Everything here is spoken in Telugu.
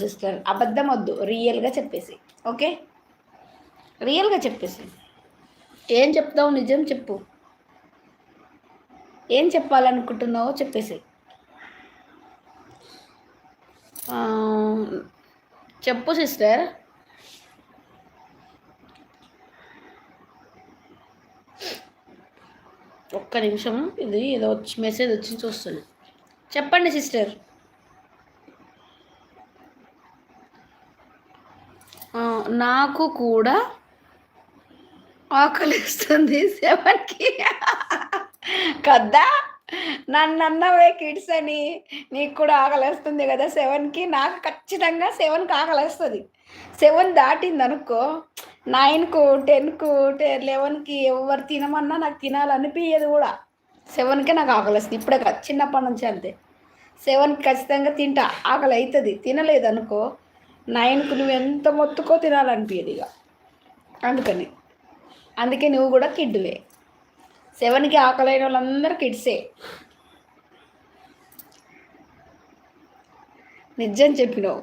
సిస్టర్, అబద్ధం వద్దు, రియల్గా చెప్పేసి. ఓకే, రియల్గా చెప్పేసి. ఏం చెప్తావు, నిజం చెప్పు. ఏం చెప్పాలనుకుంటున్నావో చెప్పేసి. చెప్పు సిస్టర్. ఒక్క నిమిషం, ఇది ఏదో వచ్చి మెసేజ్ వచ్చి చూస్తుంది. చెప్పండి సిస్టర్. నాకు కూడా ఆకలిస్తుంది 7కి కదా. నన్ను అన్నవే కిడ్స్ అని. నీకు కూడా ఆకలిస్తుంది కదా 7కి. నాకు ఖచ్చితంగా 7కి ఆకలిస్తుంది. 7 దాటింది అనుకో, 9కు 10కు 11కి ఎవరు తినమన్నా నాకు తినాలనిపించదు కూడా. 7కే నాకు ఆకలిస్తుంది. ఇప్పుడే కాదు, చిన్నప్పటి నుంచి అంతే. 7కి ఖచ్చితంగా తింటా, ఆకలి అవుతుంది. తినలేదు అనుకో 9కు నువ్వు ఎంత మొత్తుకో తినాలనిపించదు ఇక. అందుకే నువ్వు కూడా కిడ్వే. 7కి ఆకలైన వాళ్ళందరూ కిడ్సే. నిజం చెప్పినావు.